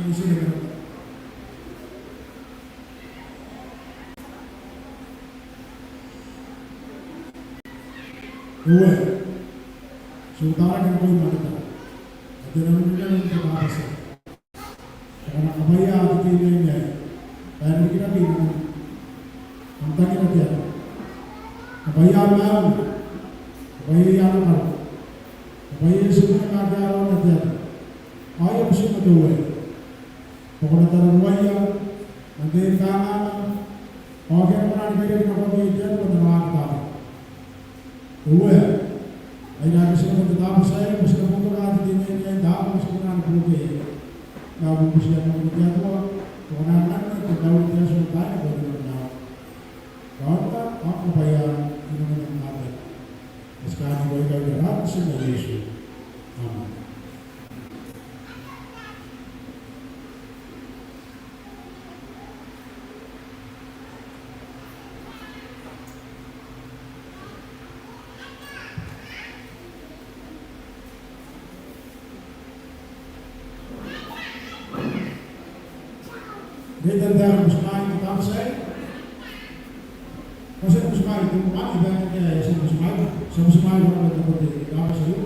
isi dengan dua sultan yang kau mata ada namanya yang kita bahas karena kebaya itu ini dan kita bingung tentang kita dia kebaya malu kebaya yang malu kebaya semua negara dia ayo bersama dua pokoknya Taromauri nanti kanan oke pernah kita kebaya dia benar-benar dua, ayah kisah tetap saya mesti mengurangi dirinya yang dah mesti mengurangi budaya. Nah, mesti yang mengurangi itu, kewenangan itu kalau dia sudah tanya bagaimana. Kalau aku bayar ini mengenai sekarang boleh berat semua Yesus. Amin. Dia tentang musmai kita saya, masih musmai itu mati banyak ya musmai orang seperti kita saya.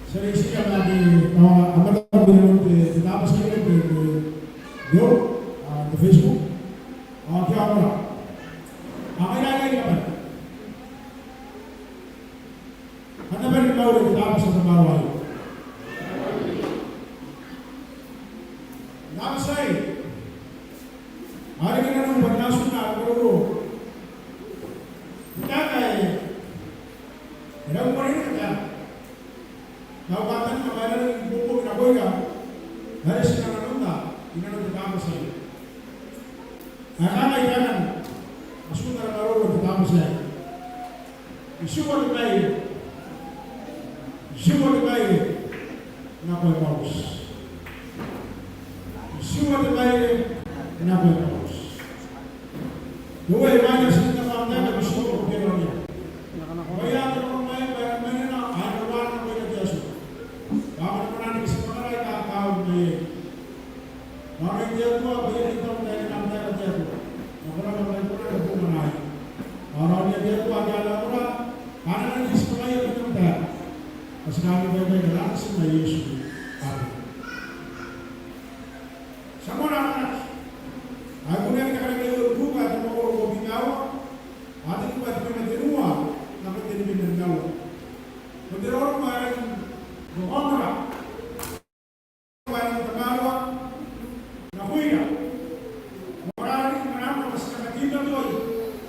Saya isi ada di apa namanya di kita saya di di Facebook, क्या बोला? हमें क्या apa? Anda beri tahu di kita sama orang. Nama saya, hari ini orang bernasib nak guru. Kita kaya, orang mana ni kita? Kau katakan kemarin buku kita boleh, hari sekarang nunda, ini orang kita saya. Anak kita kan, masuk dalam orang kita saya. Isu boleh baik, nak boleh bagus. Semua terbaik, kenapa terus? Dua ibadah kita faham bersyukur kepada Allah. Bayar terbaik, bayar mana? Ada orang yang berjasa. Kamu pernah disekolahkan tak kau ni? Orang dia tu bayar kita dari nama dia tu. Orang pernah bukan naik. Orang dia tu ada orang. Karena disekolahkan kita tak. Sekarang kita langsung Yesus. Semua anak, aku ni kita kena buka tempat orang kopi kau, ada buka tempat di rumah, nampak di pinggir kau. Kalau orang main berkontrak, main terbawa, nak kuih, orang ni mana masih kena kita tu,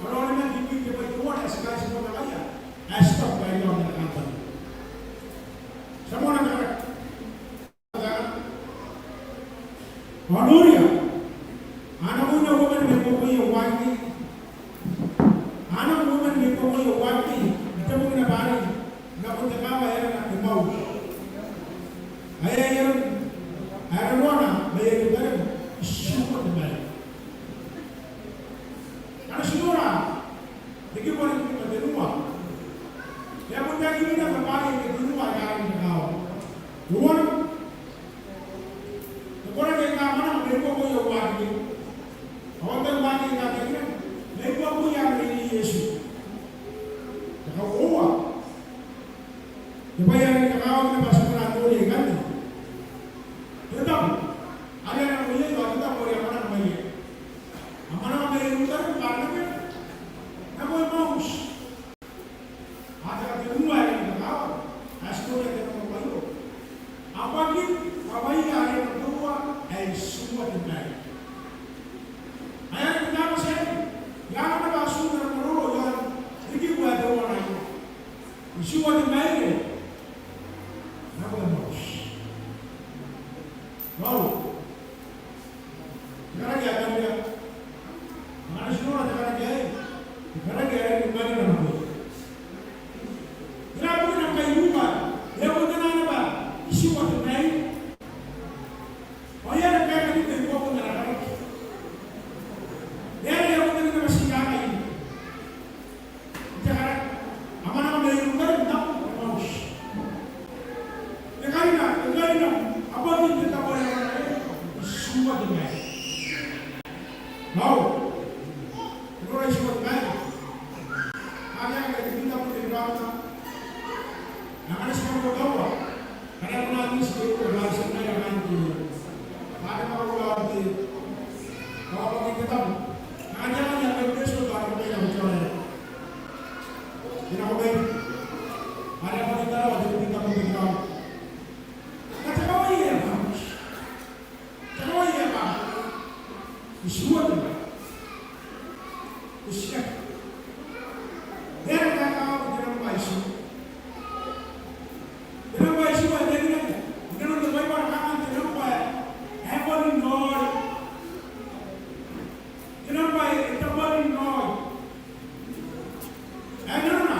orang ni nak kuih dia berjual, sekarang semua tak kaya, stop bayar orang kantor. Semua anak. Manusia, anak punya woman mempunyai waktu, anak woman mempunyai waktu, kita punya bari, nak punya kawan yang nak mau, ayah yang mana, bayar kita semua terbaik. Karena semua, jadi boleh kita di rumah, yang punya kita berbagi di rumah yang kau, rumah. Orang yang mana mereka punya waktu, orang terbaik yang kata mereka punya ini Yesus. Kau kuat, supaya mereka kau kita masuk dalam dunia kan? Tetap ada yang punya waktu kita boleh mana namanya, mana namanya itu kan karena nak boleh maus. Ada di rumah yang kau, asal kita mau bayu. Apa ni? Apa ini ada yang semua terbaik. Ayah kita masih, yang ada basuh dalam roh yang ini buat orang lain. Semua terbaik. Apa yang bagus? Wow. Sekarang dia akan dia, mana semua sekarang dia, sekarang dia ada di mana nama dia. Kenapa kita nak rumah? Dia bukan apa? Semua terbaik. Aman-aman dari rumah, tak, Mau, orang semua baik. Ada yang kita pun berdoa. Yang ada semua berdoa. Karena menanti sebelum berdoa sebenarnya nanti. Ada orang di kalau bagi kita, ada yang berbeza dengan kita berdoa. Kita boleh ada yang kita waktu kita berdoa. Kata kau iya, bagus. Kau iya, bagus. Isuan, usiak. Dia nak kau dalam baisu. Dalam baisu ada ni kan? Dalam tu baik orang kawan dalam baik. Heaven God. Dalam baik heaven God. Ada mana?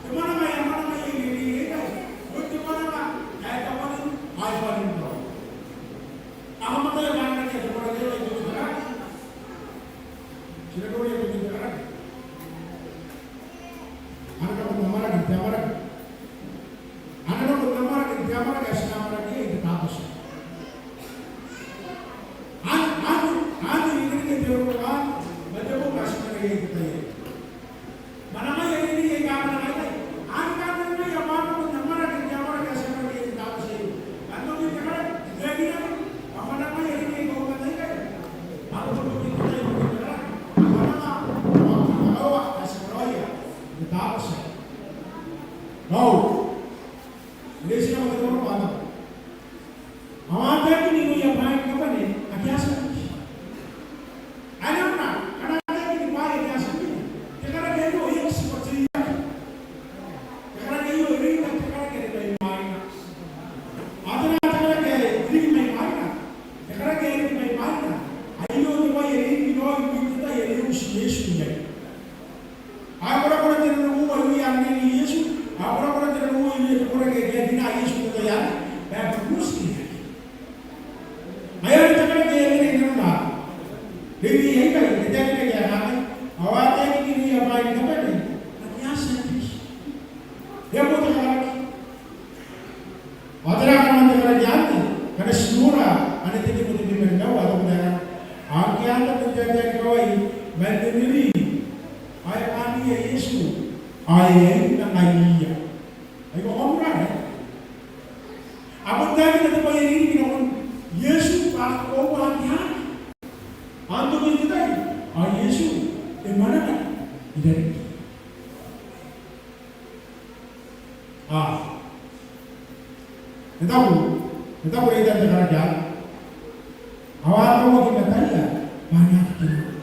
Mana ini kan? Betul mana? Heaven God. Ahmad yang mana dia berada di sana? Sila ko yang begitu kan? Anak kamu nama lagi, siapa lagi? Anak kamu nama lagi, siapa lagi? Siapa lagi? Itu tahu sih. Anu ini diorang, macam apa masih lagi kita ini? Mana ini yang kamu lagi? Anu kamu ini yang mana nama lagi, siapa lagi? Siapa lagi? Itu tahu sih. Anu ini kan? Lagi kan? Apa namanya ini yang kau katakan kan? Aku begitu kan? Tapos no, hindi sila magkakaroon ng ano. Ang ating piniguyapain ka pa rin, agyasan niya. Ayaw na, karena natin piniguyapain, agyasan niya. Kaya kayo, yung siya. Kaya kayo, rin ang kaya may main na. Ato na kaya rin may main na. Kaya kayo rin may main na. Ayaw na ba yung kita, yung Yesu niya. Agora tem um olho e isso, agora tem um olho e por aqui que na isso que eu já é busque. Aí eu tenho que ir no lá. Ele é que tem que ir lá. Agora tem que ir para aí também. Aqui há sempre. Eu vou ter aqui. Outra coisa que eu já karena semua ada tiga puluh lima tahun atau berapa? Angka anda menjadi kawai berdiri. Ay kami ya Yesu, ay na kaya. Ay ko omra. Abot dahil na tayo ini kinakon Yesu pa ko hati-hati. Anto kita ay Yesu, mana kan? Tidak. Kita boleh jadi kerja. Awal kamu kita tanya, mana kita?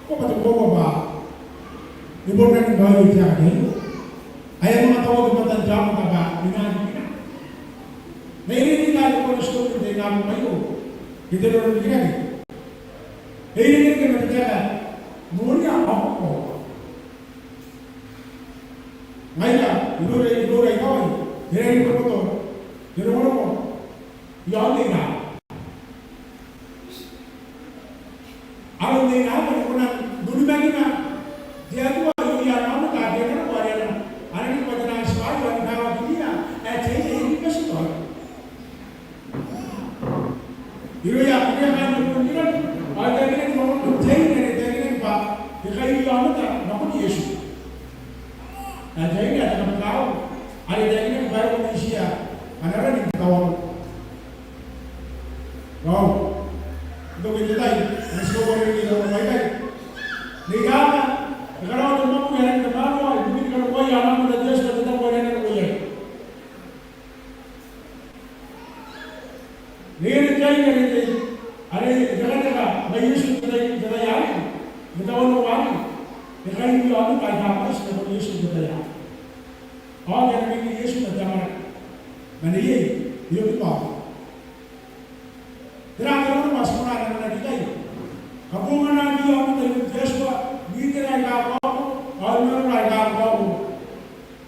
Kok betul ba? Ibu kan bayu jadi. Ayah mengatakan kepada jam apa? Dengan kita. Ini kalau kau sudah dengan bayu, kita orang begini. Ini kita berjaga. Mulia apa? Naya, ibu kau. Ini betul. Jadi mana? Yang ini. Alam ini apa? Dulu bagaimana? Dia tu orang yang nama kaya kan orang anak itu pada nasi baru orang tahu dia. Jadi ini kasih tahu. Dia kan mungkin ada yang orang jadi pak. Dia itu orang tak nama Yesus. Jadi ada yang tahu. Ada yang baru Malaysia. Ada orang yang tahu. Wow. Untuk kita ini, semua orang kita orang baik. Negara, negara orang mampu yang terbaru, ibu kita kalau yang alam dan Yesus kita boleh yang boleh. Negara jaya ini, ada negara bagi Yesus kita yang, kita orang orang, negara ini orang kaya apa sih kalau Yesus kita yang. Orang yang bagi Yesus kita yang, mana ye, dia kita. Terang masuk mana kita ini. Aku mana dia aku dari Yesus, kita yang apa? Orang yang apa?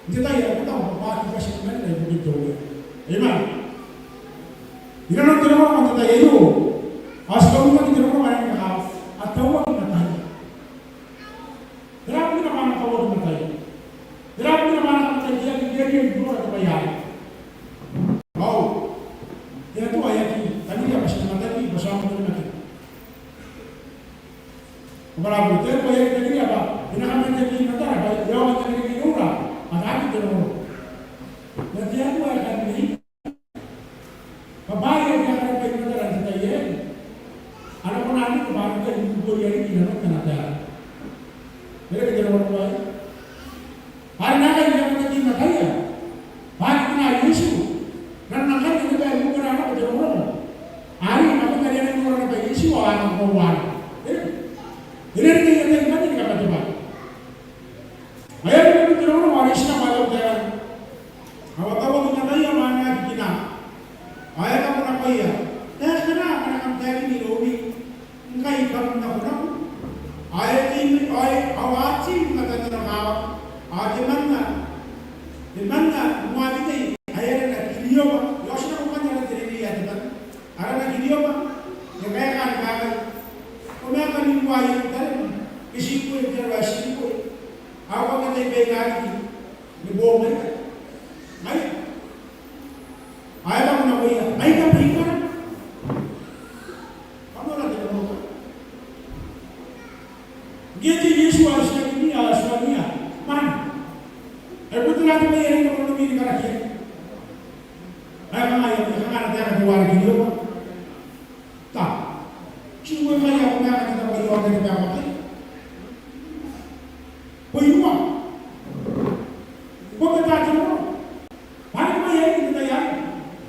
Kita yang tahu apa kita sebenarnya begitu. Amen. Kita nak terima kita itu. Asal kita terima mana kita atau kita tanya. Terang kita mana kau kita tanya. Terang kita mana kita dia dua atau bayar. Oh, Kepala putih, bayar negeri apa? Ini kan menjadi negara, baik jauh menjadi negara. Ada apa itu? Nanti aku akan ini. Kebayar yang akan menjadi negara kita ya. Ada penani kemarin kan ibu yang ini tidak ada. Jadi kita orang baik. Hari nanti yang menjadi negara. Hari kena Yesus. Dan nanti kita bayar bukan anak kita orang. Hari aku tadi ada orang baik Yesus orang kawan. Ini yang kita ingat ini kata Tuhan. Ayat itu terus warisnya malam jalan. Awak tahu kita tanya mana kita. Ayat apa nak ya? Kenapa nak tanya ini Robi? Enggak ikan nak nak. Ayat ini awak sih kata kita awak. Di mana muat ini? Ayat nak video. Yosna bukan jalan jadi dia tu kan. Ada nak video apa? Yang kayak kan. Kami akan membuat isi kue terwasi kue. Apa kata Kairaki? Dibohong mereka. Baik. Ayat apa nak buat? Baik apa ikan? Kamu nak tidak mahu? Jadi Yesus harusnya ini suaminya mana? Betul lagi bayar yang perlu di Kaaraki. Ayat ayat yang ada yang keluar video. Tak. Cuma bayar apa yang kita bayar orang kita apa? Bayar. Kau kata cuma. Hari bayar kita ya.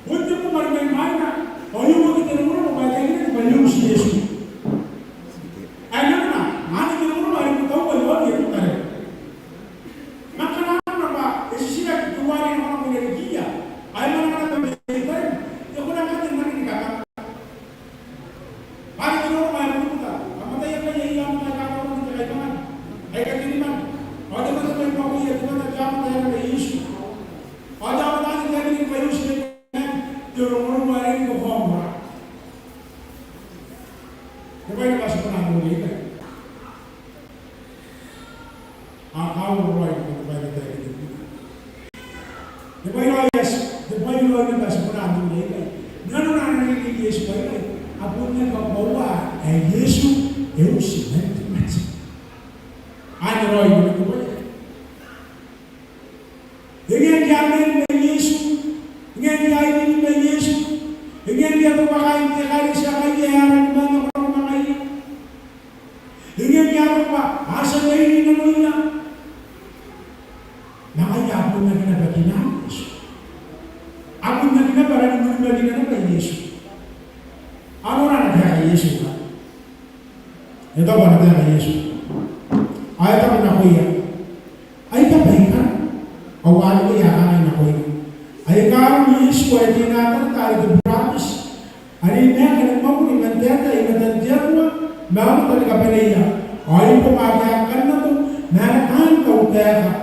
Untuk pemerintah mana? Bayar kita orang bayar ini bayar si Yesus. Ayat mana kita orang bayar kita bayar dia kita. Maka apa? Sisilah keluar yang orang punya dia. Ayat mana kita bayar? Ya orang kata mana kita kata. Hari kita orang bayar kita. Kamu tanya kaya yang mereka orang kita kaya mana? Ayat ini mana? Ada macam yang kau lihat kita nak jalan dengan Yesus. Ada orang yang jadi Yesus dengan orang bayar ini kau faham tak? Kau ini masih pernah boleh kan? Kau orang yang bayar kita ini. Kau ini masih pernah boleh kan? Nana ini Yesus bayar. Apunnya kau bawa Yesus Yesus nanti. Ada orang yang itu boleh. Dengan jamin dengan Yesus, dengan jamin dengan Yesus, dengan dia berpakai kali sekali yang mana orang ini, dengan dia berpakai asal ini namanya, namanya apa yang kita baginya Yesus. Apa yang kita baginya Yesus. Orang ada Yesus kan? Itu orang ada Yesus. Ayat apa nak ya? Ayat apa ikan? Awal itu yang akan nak ya. Ayat kalau Yesus ayat ini akan tarik berhabis. Hari ini akan mau dimantikan, ingatan jauh, mau tarik apa dia? Ayat pemakai akan tu, nak kau terka.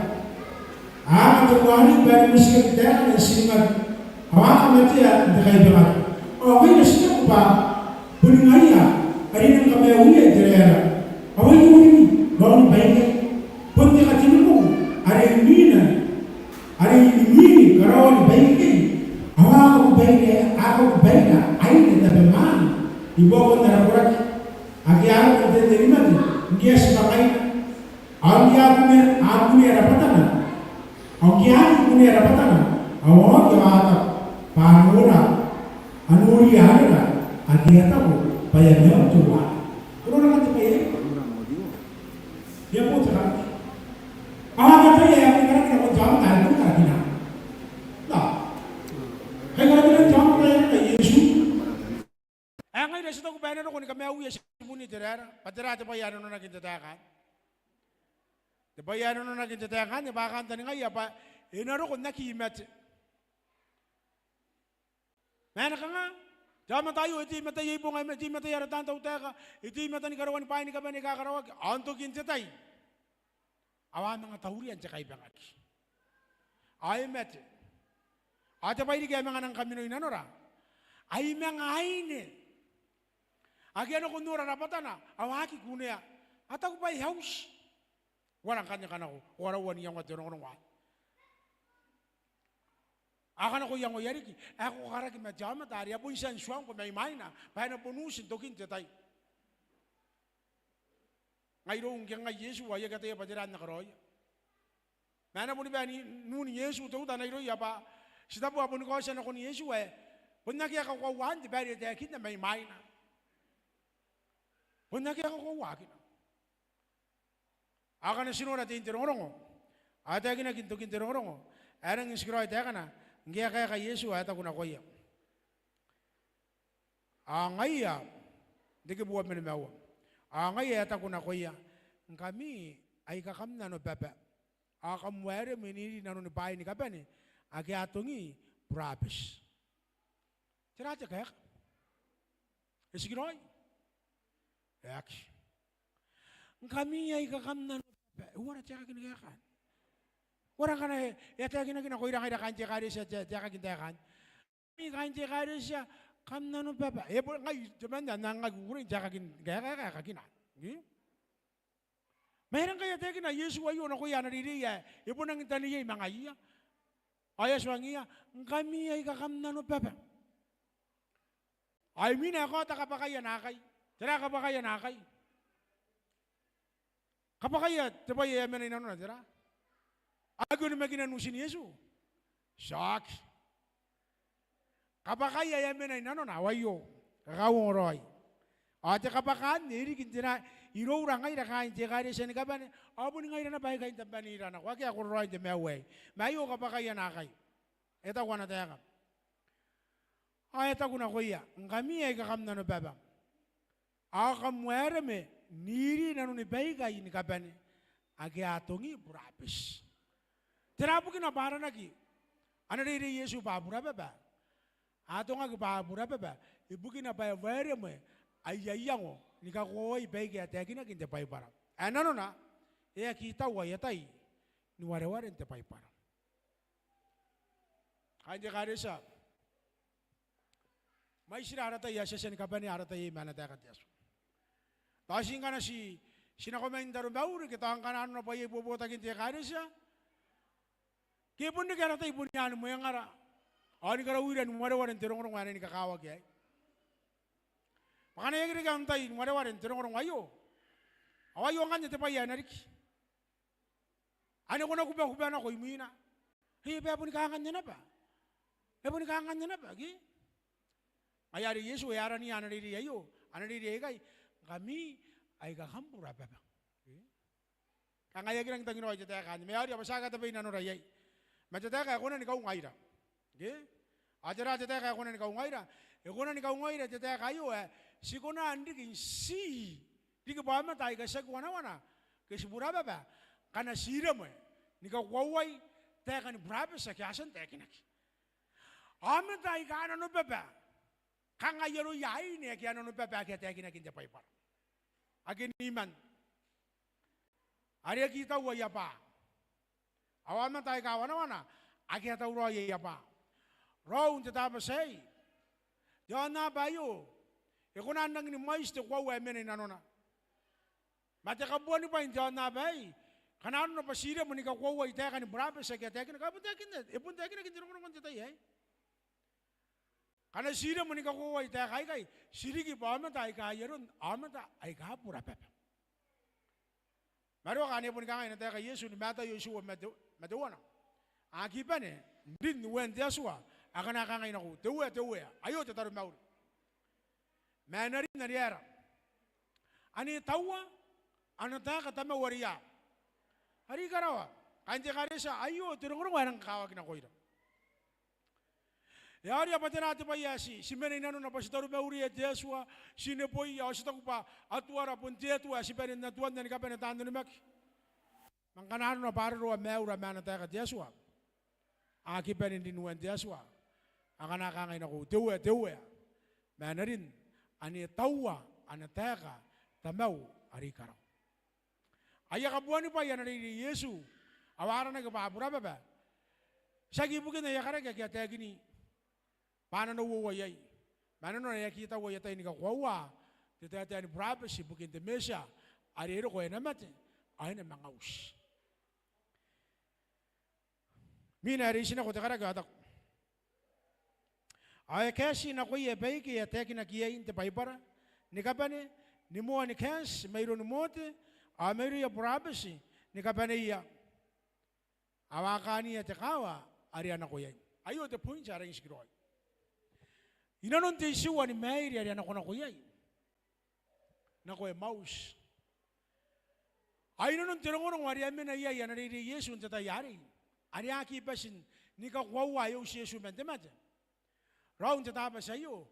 Aku terwani bagi miskin terka singat. Awak mati ya dekai berat. Awak ini siapa pak? Bunyinya, hari ini kami awalnya terka. Awak ini Bawang baiknya, pun dia kata dulu, hari ini kalau baiknya, aku baiknya, air kita berman, dibawa ke darat, akhirnya kita terima dia sebagai, aku punya rapatan, awak kata panura, anuri ada, akhirnya tahu, bayarnya tua, orang kata bayar. Dia pun cakap, awak kata ya, kita mau jawab tak itu tak kena. Tak, kalau kita jawab tak Yesus. Ang ay nasa ko bayar ko ni kami awi sa bunyi terar, patera te bayaran na kita takan. Te bayaran na kita takan, te bakan tani ngay apa, inaro ko nakimat. Mana ka nga? Jama tayo, iti mata yibo nga, iti mata yaratan tau teka, iti mata ni karawan pa ni kami ni kakarawag, anto kintatay. Awan mga tahurian sa kaibangaki. Ay met. Ate pa ini kaya mga nang kami no inanora. Ay mga aine. Agi ano kunura rapatana, awaki kunia. Ataku pa ihaus. Walang kanya kanako, warawan niyang wadyon wa. Akan ako yang oyariki, ako karaki majama tari, apo isan suang ko may maina, paano punusin tokin tatay. iroun kaya Yesu ay kate pajaran na karoy. Mana pun ba nun Yesu tu tanah iroy apa? Sita pun kau sana kon Yesu pun nak kaya kau wan di beri dia kita main na. Pun nak kaya kau wakin. Akan sinura tintir orang. Ada kena kintu kintir orang. Erang iskroy dia kana. Ngia kaya Yesu ay takuna koya. Angaya dike buat menemau. Angaya takuna koya. Kami ay kakam na no pepe. Akam were meniri na no pai ni kapane. Ake atungi prabis. Tiraja kaya. Iskroy. Yak. Kami ay kakam na no pepe. Wala tiyak kini kaya kan. Wala kana tiyak kini kina koira kaya kan tiyak kaya siya tiyak kini tiyak kan. Kami kan tiyak kaya siya. Kam na no pepe. Ebo ngay cuman na nangagurin tiyak kaya kakina. Mayroon kaya tayo na Yesu ayo na kuya naririya. Ipo nang taniya mga iya. Ayas wangiya. Kami ay kakam na no pepe. Ay mina ako takapakaya nakay. Tira kapakaya nakay. Kapakaya tapaya yaman na no tira. Ago na maginanusin Yesu. Shock. Kapakaya yaman na no na wayo. Kakawang roy. Ate kapakan niri kintina iroun ngay na kain te kaya siya ni kapan abo ni ngay na bay kain tampanira na wagi ako roy de mewe mayo kapakaya na kay eta ko na tayo ay eta ko na kuya ngami ay kakam na no baba akam were me niri na no ni bay kay ni kapan agi atongi burapis terapu kina para nagi ana ri Yesu pa burapa atonga ki pa burapa ibu kina bay were me ayayango nika koi bege ataki na kinte pai para anano na kita wa yatai ni ware inte pai para kanje karesa mai sira arata ya sesen kapani arata ye mana ta katiasu tasinga na si sinakomendaro bauri kita angkana no pai bobo ta kinte karesa ke pun ni karata ibu ni anu mo yang ara ani kara uiran ware inte rong wane ni kakawa ke makanya kiri kantai ware terong orang wayo kan jete paya narik ane kona kuba na ko imina be pun kangan napa gi ayari Yesu yara ni anari ayo anari kai kami ay ka hampura baba kangaya kirang tangino jete kan me ari apa saga tabe nano rayai majete ka kona ni kau ngaira gi ajara jete ka kona ni kau ngaira kona ni kau ngaira jete kayo si kona andi kin si di ke bama tai ka sak wana ke sibura baba kana sira mo ni ka wawai ta kan braba sa kyasan ta kinaki ama tai kana no baba kanga yero yai ne kya no baba ka ta kinaki ja pai par agin iman ari kita wa ya pa awama tai ka wana agi ta uro ya pa ro unta ta ba sei Jona bayo Eko na nang ni mais te kwa mene na nona. Mate kabuan ni pa inja na bay. Kanano na pasira mo ni ka kwa ite ka ni brabe sa kete ka pun tekin na. Epun tekin na kinjero ko jeta ay. Kana sira mo ni ka kwa ite kai siri ki pa ma tai ka yeron amata ay ka pura pepe. Maro ka ni pun ka na ta ka Yesu ni mata Yesu maduana. Aki pa ne din wen Yesua akana ka ngai na ko. Tewe ayo Te Taromauri. Manari nariara. Ani tawa anata katama waria. Hari karawa. Kanje karesa ayo turungurung warang kawa kina koira. Yari apa tena ati payasi. Simene nanu na Te Taromauri Yesua sine poi ya sitaku pa atuara pun tietua sibene na tuan dan kapene tandu ni maki. Mangkanano na paro meura mana ta Yesua. Aki pene dinuan Yesua. Akana kangai na ko tewe. Manarin ani tawa anataka tamau ari karau aya kabuani pa yana ni Yesu awara na ka pura baba sagi bukin ya kara ka kya gini pana no wo yai mana no ya kita wo yata ni ka kwawa tete ani braba si bukin de mesa ari ro ko na mate ay na mangaus mina ri sina ko te kara ka ay kasi na ko ye bay ki ya teki na kiya inte pai para ni kapane ni mo ni kas mayro ni mote Ameria Brabasi, ni Kapanea. Awakani at the Kawa, Ariana Koyan. Ayo the point are in Skroy. You don't think you want to marry Ariana Konakoyan. Nako a mouse. I don't know what I mean a year and a years until the Yari. Ariaki Passion, Nika Wawa, Yoshi, Mentemata. Round the Tabasayo.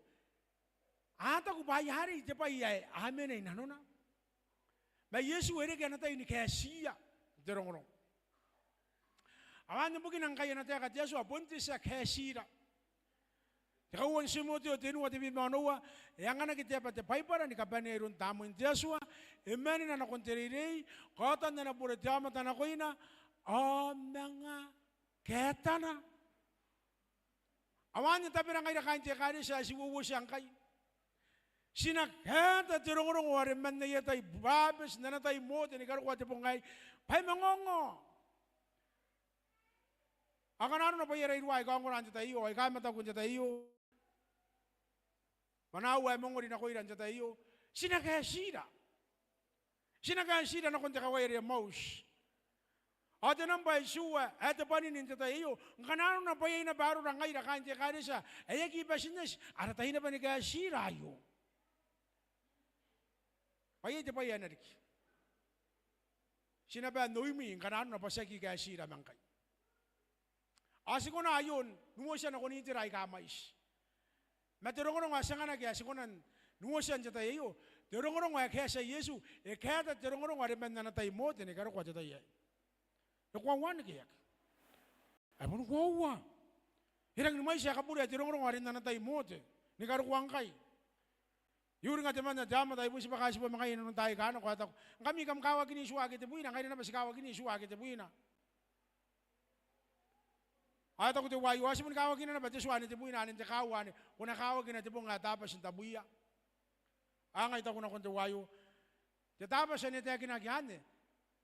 Ata ko ba yari te pa iya amen ay nanona. Ba Yesu ere kana tayo ni kasiya derongorong. Awan mo kinang kaya na tayo kat Yesu apunti sa kasira. Tekawan simote o tenu ati bimanoa yang ana kita pa te paipara ni kapane irun tamu in Yesu emani na nakonterire kota na pura tama tanakoina mga ketana. Awan ni tapi rangai kain te kari sa siwu siyang kay. Sinakata tirong wari man na yatay babes na natay mo tinigaro ko ati pongay pay mangongo. Ang ano na pa yara irway ko ang kuran tayo ay kamata ko tayo. Manawa mo rin ako iran tayo. Sinakasira. Sinakasira na kung takaway rin mouse. Ate nang ba suwa ate panin tayo. Ang kanano na pa yay na baro rangay na kanti karisa ay kipasin ara tayo na pa ni kasira yo. Payay te payay na rin. Sinabi, noimi, kanano na pasaki kaya sira man kay. Asi ko na ayon, nungo siya na kunitiray kamais. Matirong ko nga siya nga nagyasi ko nan, nungo siya sa tayo. Tirong ko nga kaya sa Yesu, kaya ta tirong ko nga rin man na tayo mo, tinigaro ko sa tayo. Nakuwawan na kaya. Ay mo nakuwawa. Hirang numay siya kapuri, tirong ko nga rin na tayo mo, tinigaro ko ang kay. Yuri nga teman na dama tayo po si bakasi po mga inanong tayo ka ano ko at kami kamkawa gini suwagi te buina ngayon na ba si kawa gini suwagi te buina at ako te wayo asi mo kawa gini na ba te suwani te buina anin te kawa ni kuna kawa gini te po nga tapas yung tabuya angay ta kuna kun te wayo te tapas yan te kinagyan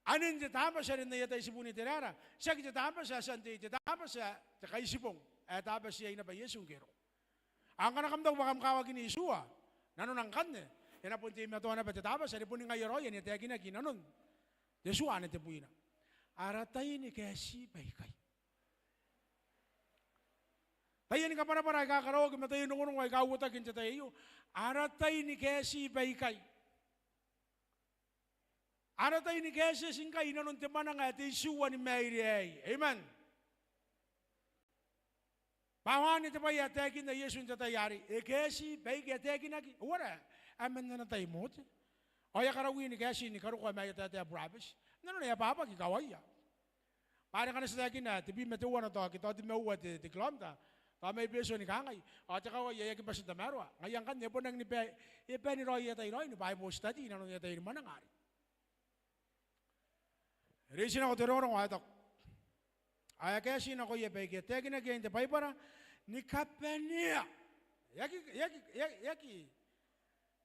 anin te tapas yan na yatay si buni te rara siya ki te tapas ya santi te tapas ya te kaisipong tapas siya ina ba yesong kero ang kanakamdaw makamkawa gini suwa nanon ang kanne, yan po ti matuwa na patataba, sa po ni ngayro, yan iti agina ginanon. Desuan iti po ina. Aratay ni kasi baykay. Tayo ni kapara-para, kakarawag, matayo nung unong ay kawutagin sa tayo. Aratay ni kasi baykay. Aratay ni kasi singkay, nanon ti manang ati suwa ni Mary. Amen. Pawan ito pa yatekin na Yesu sa tayari. Kasi, baik yatekin na. Wala. Aman na tayo mo. O yakarawin ni kasi ni karuko may yatataya brabis. Nanon na yapapag, ikaw ay ya. Parang ka na sa takin na, tibi matuwa na to, kita ti mauwa ti klomta. May beso ni kangay. O tsaka ay yakin pa sa tamarwa. Ngayon kan, nipo nang nipe ni Roy yatay Roy, ni Bible study, nanon yatay ni manangari. Reason ako tirorong watak. Ay kaya sino ko yebay kaya na gente pay para ni kapanya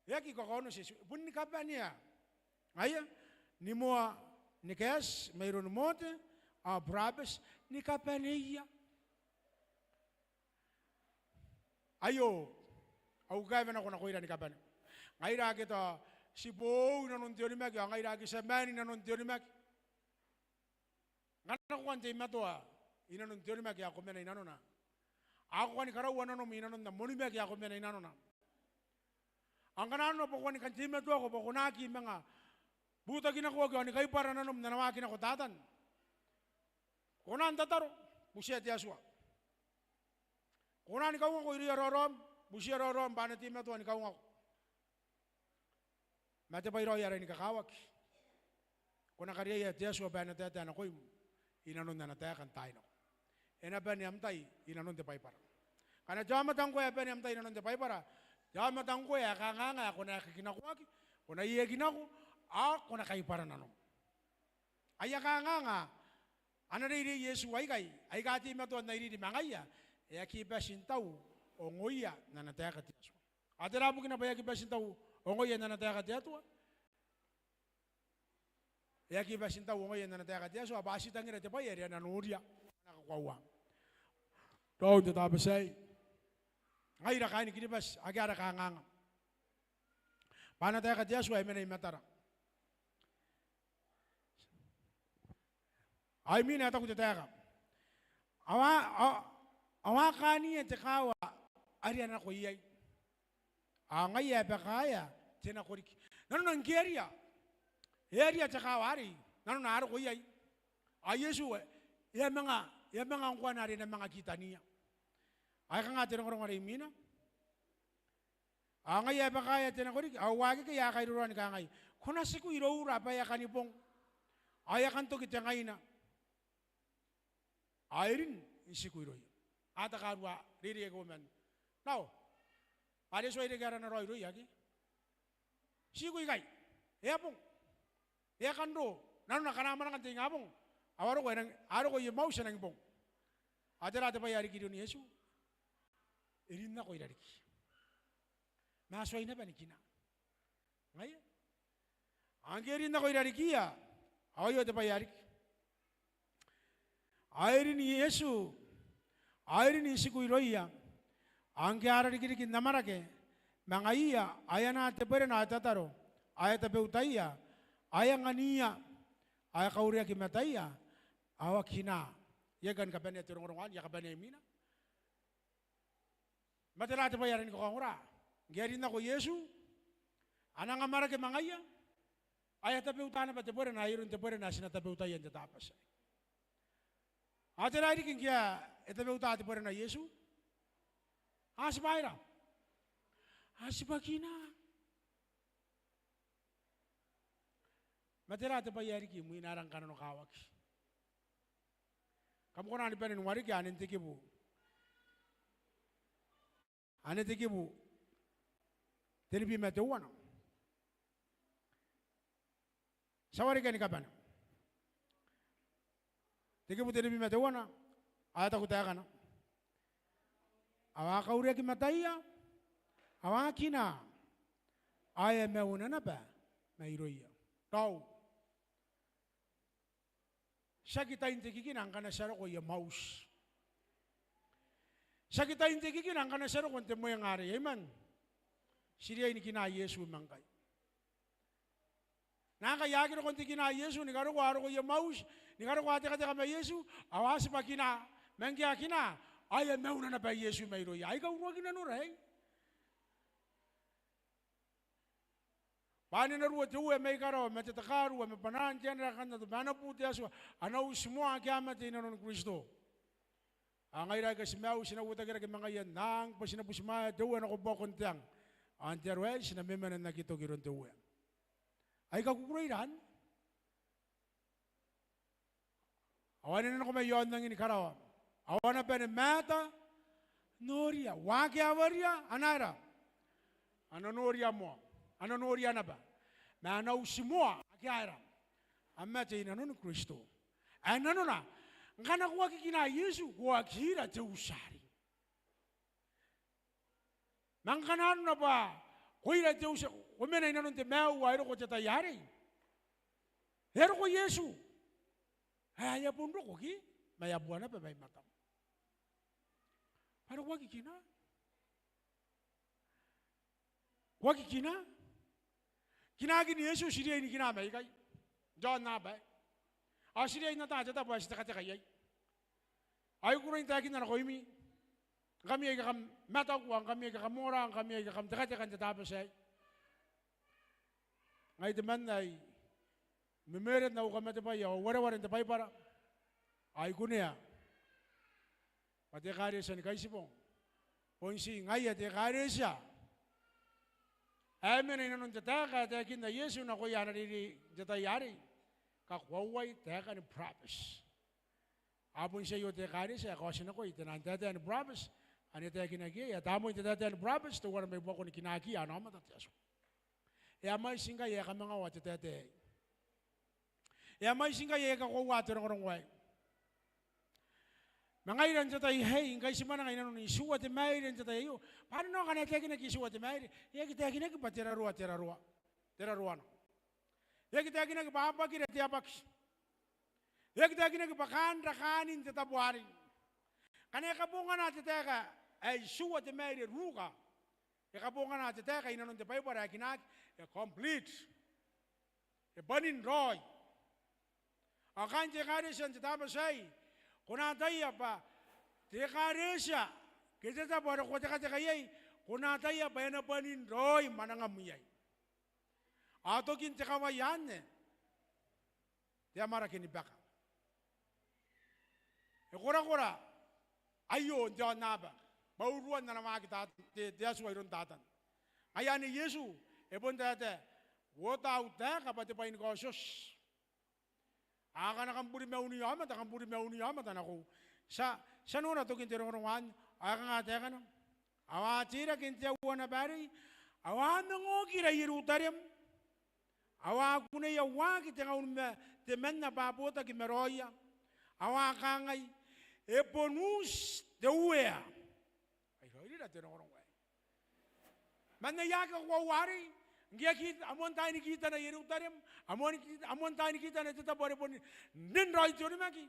yaki ko kono si pun ni kapanya aya ni mo ni kes mayroon mote a brabes ni kapanya ayo au gawin ako na kuira ni kapanya ngaira kita si bo nanon tiyo ni mag ngaira ki sa mani nanon tiyo ni mag ngana ko ante matua inanon tiyo ni mag ako mena inanon na ako ni karawan nanon inanon na muni mag ako mena inanon na ang kanano po ko ni kanti matua ko po kunaki mga buta ginakuha ko ni kay para nanom nanawakin ako tatan kunan tataro busiya tiyaswa kunan ikaw ko iriya rorom busiya rorom banati matua ni ikaw ako matipay roya rin ni kakawak kuna kariya tiyaswa banati atan ako inanon na natayakan tayo na. Enapan ni amtay, inanon te paypara. Kana jamatang ko epan ni amtay inanon te paypara. Jamatang ko ya kanganga ako na kinakuwaki, ako na iya ginako, ako na kay para nanon. Aya kanganga, ano na iri Yesu ay kati matuan na iri mangaya, ya kiba sintaw, o ngoya na natayakan tiyaso. Ate rabo kinabaya kiba sintaw, o ngoya na natayakan tiyato. Ya kiba sintaw, o ngoya na natayakan tiyaso, abasi tangin at pa yari na nuria, nakakwawa. Doon tatapos ay, ngayon kain kinibas, agara ka nganga. Paano tayo ka Diyos, ay manay matara. Ai mina ata kuteteka. Awa kani te kawa ari ana ko yai. Anga ya bakaya tena koriki. Nanu ngeria. Area te kawa ari. Nanu na aro ko yai. A Yesu ya mga ngwana ari na mga kitania. Ay kanga tena korong ari mina. Anga ya bakaya tena koriki. Awagi ke ya kairuan ka ngai. Kona siku iroura pa ya kanipong. Aya kanto kita ngaina. Airin isiku iroi. Ata karwa riri ego men. Now, are so ire gara na roi roi yaki. Siku ikai. Ya pong. Ya kando. Nanu na kana mana kanting abong. Awaro ko nang aro ko yung mouse nang pong. Atera ate pa yari kiri ni Yesu. Irin na ko irariki. Masway na ba ni kina? Ngayon. Ang irin na ko irariki ya. Ayo ate pa yari. Airin Yesu, airin isiku iroia, angke arari kiri kinda marake, mangaiya, ayana tepere na tataro, aya tepeutaiya, aya ngania, aya kauria kimataiya, awakina, ya kan kapene turungan, ya kapene mina. Matera tepa yarin ko kangura, gerin na ko Yesu, ananga marake mangaiya, aya tepeutana pa tepere na irun tepere na sina tepeutaiya jatapas. Atera iri kinkia etabe utati pore na Yesu. Asibaira. Asibakina. Matera ate pa yari ki muina arang kanano kawaki. Kamu kona ni penin wari ki anin tikibu. Anin tikibu. Tenipi mete uwana. Sawari kani kapana. Tiki putih ni mata wana, ayat aku tanya kana. Awak kauria ki mataiya, awak kina, ayat meuna napa, meiroia. Tahu. Sakita inte kiki nangkana saro ko ya maus. Sakita inte kiki nangkana saro ko temo yang ari, iman. Siria ini kina Yesu mangkai. Nangka yakin ko kina Yesu ni karo ko aro ko ya maus. Ni karo ko ate kate kama Yesu, awasi pa kina, mengkia kina, aya meuna na pa Yesu meiro ya, ay ka urwa kina nuray. Pani na ruwa tuwe me karo, me te takaru, me panan tiyan rakan na mana puti aso, anau semua kiamat ina non Kristo. Ang ay raga simaw sinawuta kira mga yan, nang pa sinapusmaya tuwe na ko bokon tiyang, anterwel sinamemanan na kito kiron tuwe. Ay ka kukurairan, awan na ko may yon nang inikarawa. Awan na pene mata, noria, waki awaria, anara. Ano noria mo? Ano noria na ba? Na nausimua, akiara. Amate ina nun Kristo. Ano na? Ngana kuwa kikina Yesu, kuwa kira te usari. Mangkanan na ba? Kuira te usari. Kumena ina nun te meu, aero ko te tayari. Hero ko Yesu. Haya pun roko ki, maya buana pa may matam. Pero wagi kina. Wagi kina. Kinagi ni Yesu siria ini kina may kay. John na ba? A siria ina ta jata pa sita kate kayay. Ay ko rin takin na ko imi. Kami ay kakam mata ko, kami ay kakamura, kami ay kakam takate kan jata pa say. Ngay teman ay memeret na ukamate pa ya, wara-wara nta pa para. Ay kunia. Pati kare sa ni kaisipong. Ponsi ngay ate kare siya. Ay mena inanong tataka, takin na Yesu na kuya na diri jatayari. Kakwaway, taka ni promise. Apon siya yung tekare siya, kasi na ko, itinantata ni promise. Ano tayo kinagi, at amo itinantata ni promise, to wala may buwako ni kinagi, ano ang matatiyaso. E amay singa, e ka mga watitate. E amay singa, e ka kuwato ng orangway. Mga ilan sa tayo, hey, ingay si mana ngayon ni suwa ti mayrin sa tayo. Paano na kanete kinagisuwa ti mayrin? E kita kinag pa tiraruwa. Tiraruwa no. E kita kinag babaki na tiyabaki. E kita kinag bakan rakanin sa tabuharin. Kanya kabungan natin teka, ay suwa ti mayrin ruka. E kabungan natin teka, inanon ti payo para kinag, e complete. E banin roy. Akan te karesya te tapasay. Kuna taya pa te karesya kita ta para ko te kayay. Kuna taya pa na panin roy manangamuyay. Ato kin te kawayan ne. Te amara kinibaka. E kora ayo John naba. Bauruan na naman kita te Yesu ay ron tatan. Ayan ni Yesu e pun tate. Wota uta kapati pa inkosos. Aka na kampuri meuniyamat, kampuri meuniyamat anako. Sa nuna to kinte rongan, aka nga teka na. Awa tira kinte wana bari, awa nango kira irutarim. Awa kuna ya wa kite nga te menna babota ki meroya. Awa kangay eponus de uea. Ay hoy na te rongan. Manayaka ko wari. Ngia kita amon tayo kita na Yerusalem, amon tayo kita na tatabore pon nin right yun maki.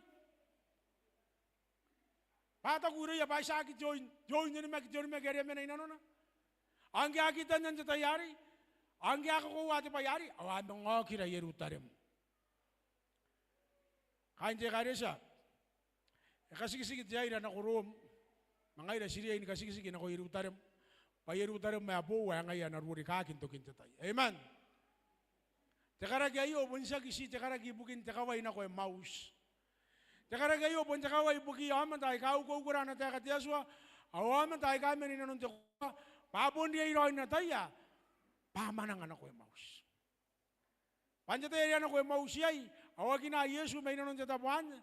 Pata guru ya baisa ki join yun maki area mena inano na. Angya kita nan tatayari, angya ko wati payari, awan ngo kira Yerusalem. Kain je karesa. Kasigi jaya na kurum, mangai na Syria ini kasigi na ko Yerusalem. Payerutarem may apo wa ngayon naruri kakin to kintatay. Amen. Tekaragi ayo bunsa kisi tekaragi bukin tekaway na ko mouse. Tekaragi ayo bun tekaway buki aman tay kau ko kura na tekat Yeswa. Awaman tay kami ni nanon tekwa. Papun dia iroin na taya. Pamanang anak ko mouse. Panjatay na ko mouse yay. Awagi na Yesu may nanon tetapuan.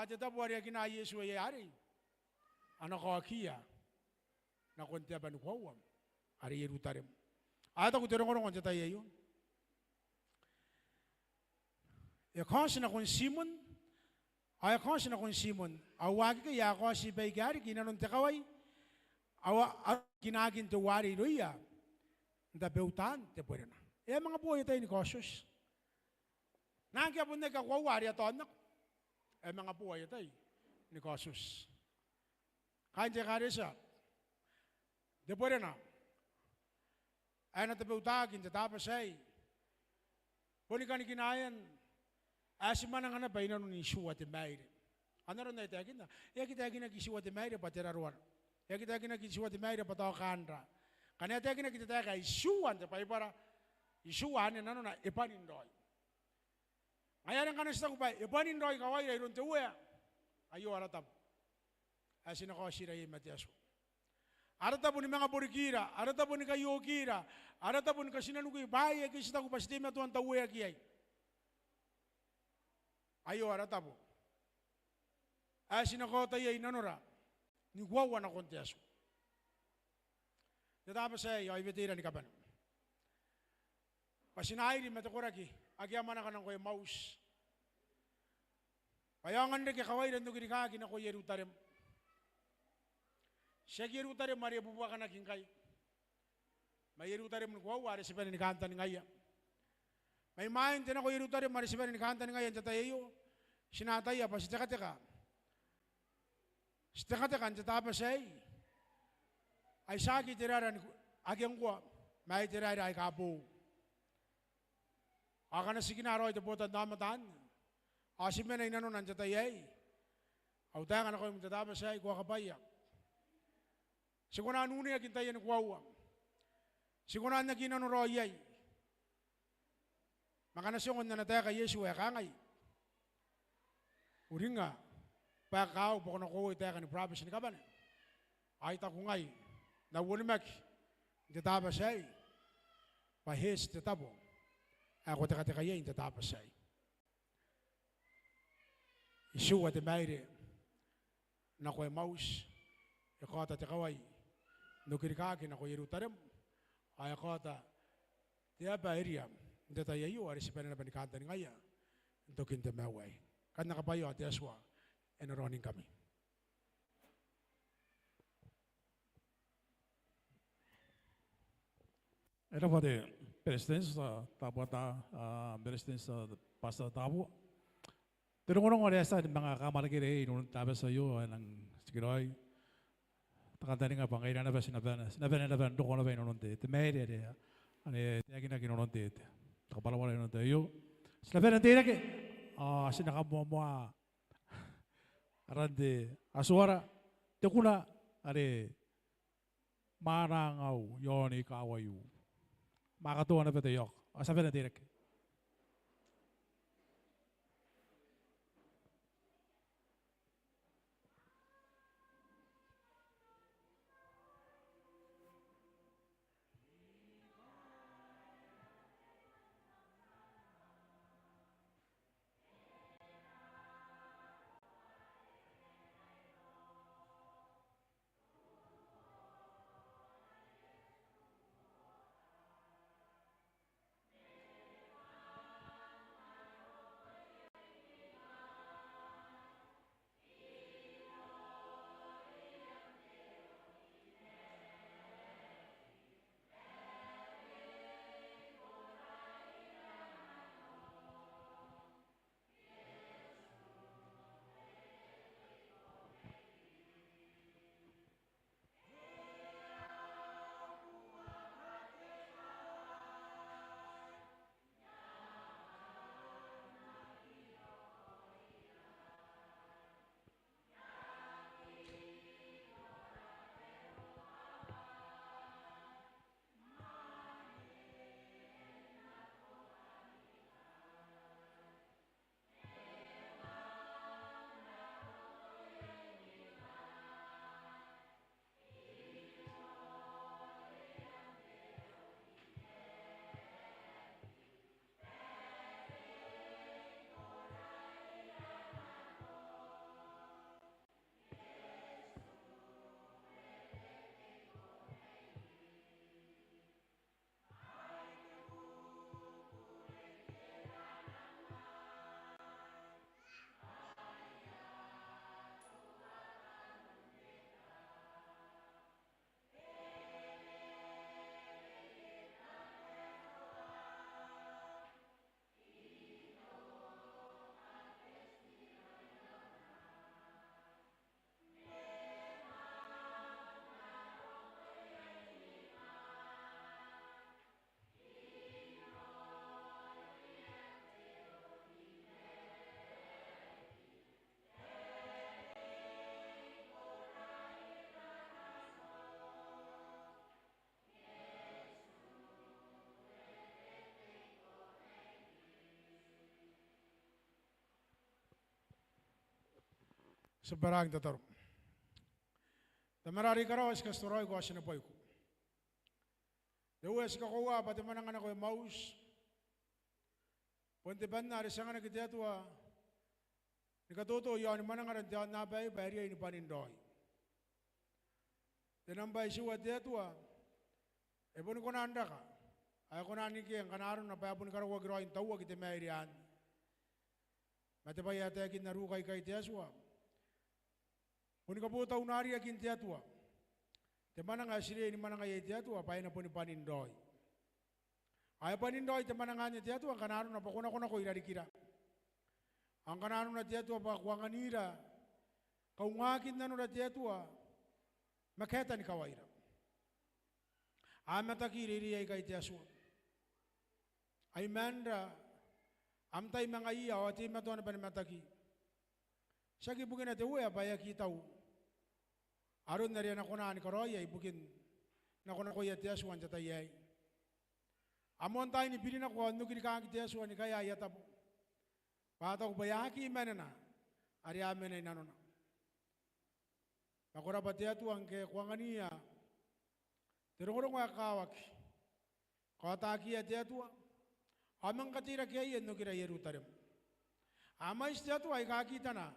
Tetapuan ya kina Yesu ay ari. Anak ko akiya. Nakon te abanu kwawam ari Yerusalem ata ku terong orang jata yeyo ya khos na kon Simon ay khos na kon Simon awagi ka ya ko si baigari kinanon te kaway awa kinagin to wari roya nda beutan te porena e mga buhay tayo ni kosos nangya pun ka kwawari aton e mga buhay tayo ni kosos kanje karesa Depois na, ay natabutagin, tatapasay. Punikan ni kinayan, asiman ang hanap ay nanon ni Suwa te Mayre. Ano rin na itagin na? Kita ginagisiwa te Mayre patiraruan. Kita ginagisiwa te Mayre patawakandra. Kanya itagin na kita taga isuwan te para isuwan na nanon na ipanindoy. Ngayon ang kanasta ko pa, ipanindoy kaway ay ron te uya. Ayo aratab. Asin ako siray Matiaso. Arata pun mga borikira, arata pun kayo kira, arata pun kasinan ko ibaya kisita ko pasti na tuan tawe kiyay. Ayo arata po. Asin ako tayo inanora, ni guawa na konteso. Tatapos ay ibetira ni kapan. Pasinay di matakuraki, agyaman ka ng kuya mouse. Payangan rin kaway rin nung kinikaki na ko Yerusalem. Siya Yerusalem Maria bubuwa ka na kingkay. May Yerusalem ko wari si pa ni kanta ni ngaya. May main tin ako Yerusalem Maria si pa ni kanta ni ngaya tatayo. Sinataya pa si teka. Si teka tapos ay sagi tiraran agyang ko may tirara ay kapo. Aka na si kinaro ito po tandamatan. Asim na inanon ang tatayay. Autayan ako yung tatapos ay kuha kapayak. Siguraan nuna yakin tayo nagwawa. Siguraan na ginanoroyay. Makanasyon na nataya kay Yesu ay kangay. Uring nga, pagkakaw po ko na kuwa itaya ka ni province ni Kaban. Ay takungay, na wulimak, tatapos ay, pahis tatabo. Ako teka-tekayay, tatapos ay. Isu at imayri, na kuwa maus, ikota tekaway, nukirikakin ako Yerusalem, ay akota, tiya ba area, hindi tayo iyo, arisipan na panikanta ni ngaya, dukin temaway. Kan nakabayo at yaswa, enoroning kami. Era var det presidenten Taabua presidenten pastor Taabua. Tinungurong ko sa mga kamalagiri nung tabi sa iyo ng sigiroy. Takantani nga pa ngayon na ba sinabi doon ko na ba nung te media de ani tiyagin na kinon te. Takapalawa na nung te yo. Sinabi na tira ke sinakamuamua arande asuara te kuna are marangau yoni kawayu makatua na pete yok asapena direk sebarang tatar. Tamarari karawas kastoroy ko asinapoy ko. Dewes kakuha pati manangan ako yung maus. Punti ban na risanga na kitiyatua. Nikatuto yun manangan ang tiyan nabay bayari ni panindoy. Tinambay siwa tiyatua. Ebon ko nanda ka. Ay ko naniki ang kanaron na payapon karawa giroin tawa kiti mayrian. Matibay ate akin narukay kay tiyaswa. Kung kaputa unari akin tiyatua, temana nga sila ni mana nga tiyatua, pay na po ni panindoy. Ay panindoy, temana nga niya tiyatua, ang kanaro na pakuna ko na ko irarikira. Ang kanaro na tiyatua, pakuanganira, kaungakin na no na tiyatua, maketa ni kawaira. Amataki ririay kay tiyaswa. Ay mandra, amtay mga iya, o ati matuwa na pa ni mataki. Siya kibukin natin, uwe, abaya kitaw. Aron na rin ako na ni Karoya, ibukin na ako na kuya tiyaswan sa tayay. Amon tayo ni bilin ako, ano kinikang tiyaswan ni kaya yatabo. Pataw bayaki manana, ari amin ay nanona. Nakura pa tiyatuan ke kuanganiya, tirungurong wakawak. Kataki ya tiyatua, amang katira kaya no kira Yerutarem. Amais tiyatua ay kakita na,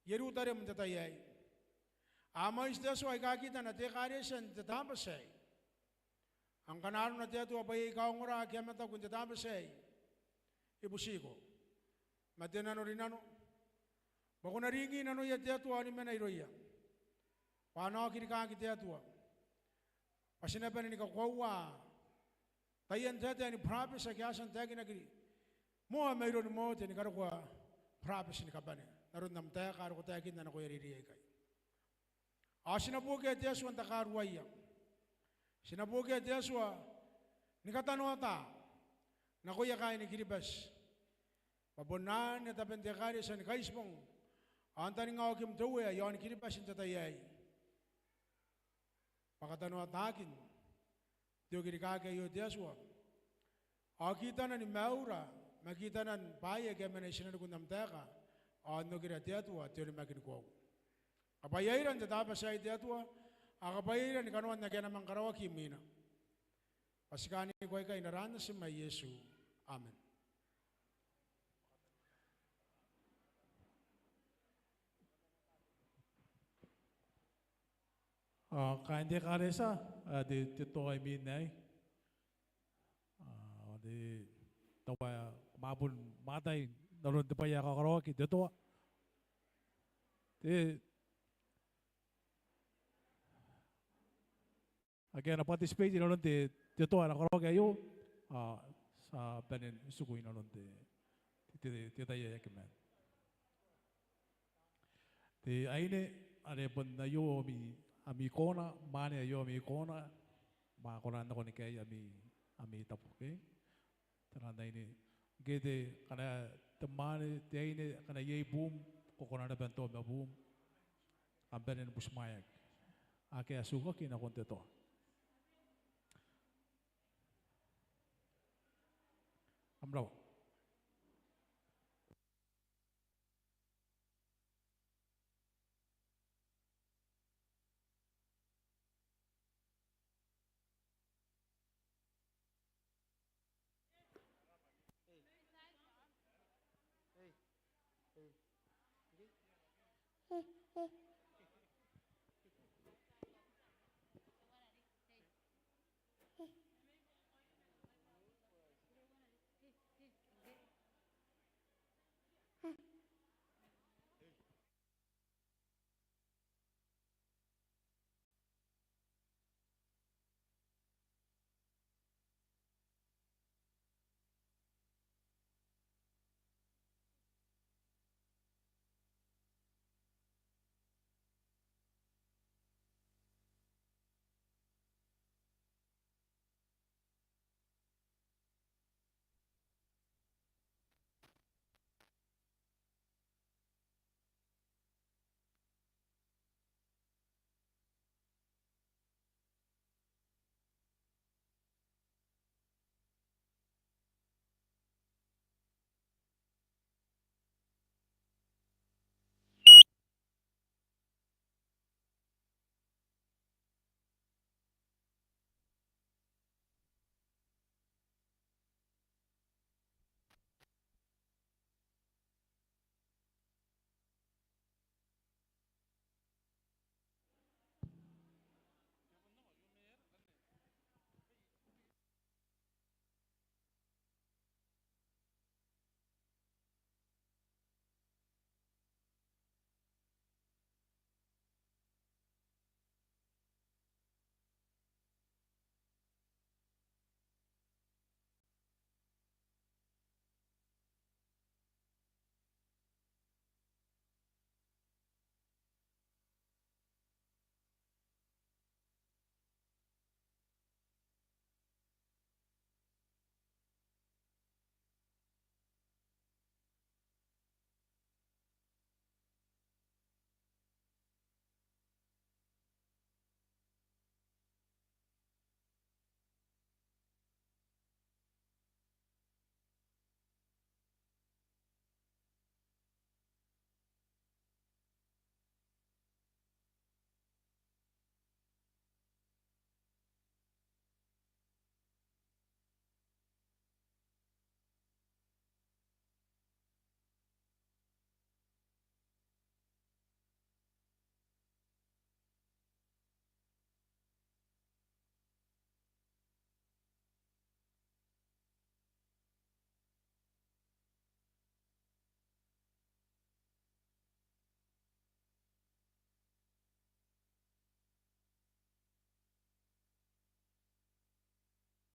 Yerutarem tatayay. Amais tiyatua ay kakita na, tekaresan tatabasay. Ang kanaro na tiyatua pa ikaw ngura, kaya mata kung tatabasay, ibusiko. Matinano rin ano, bako naringin ano ya tiyatua ni manayroya. Paano kinikaki tiyatua? Pasinapan ni kawawa, tayan tete ni prophet sa kiyasan tegi nagri. Mo mayroon mo teni karukwa prophet ni kabane. Naroon nam taya karuko tegi na nakuya ririya kay. Sinabuke Yesua takaruaya. Sinabuke Yesua ni katanota nakuya kay ni kiribas. Pabonan na tapendekari sa nikaismong. Antani nga okim tuwe, yon kiripasin tatayay. Pakatano at nakin. Tiyo kirikake yu tiyaswa. Akita na ni Maura, makita na paya kaya manay sinanukundam teka. Ano kira tiyatwa, tiyo ni makinikuaw. Kapayairan tatapa siya tiyatwa, kapayairan ni kanuan na kaya namang Kaaraki mina. Pasikani ko ay kay naranas si may Yesu. Amen. Kain dia karesa, di tito ay minay. Di tawa mabun matay, naroon di pa ya Kaaraki dito. Di again, participate naroon di dito na Kaaraki ayo sa penin sukuin naroon di titaya yakiman. Di aine ane pun na yo ami kona mane yo ami kona ma kona na koni kay ami tapuke taranda ini gede kana temane teine kana ye boom ko kona na bento ba boom amben busmayak ake asuka kina konte to amraw.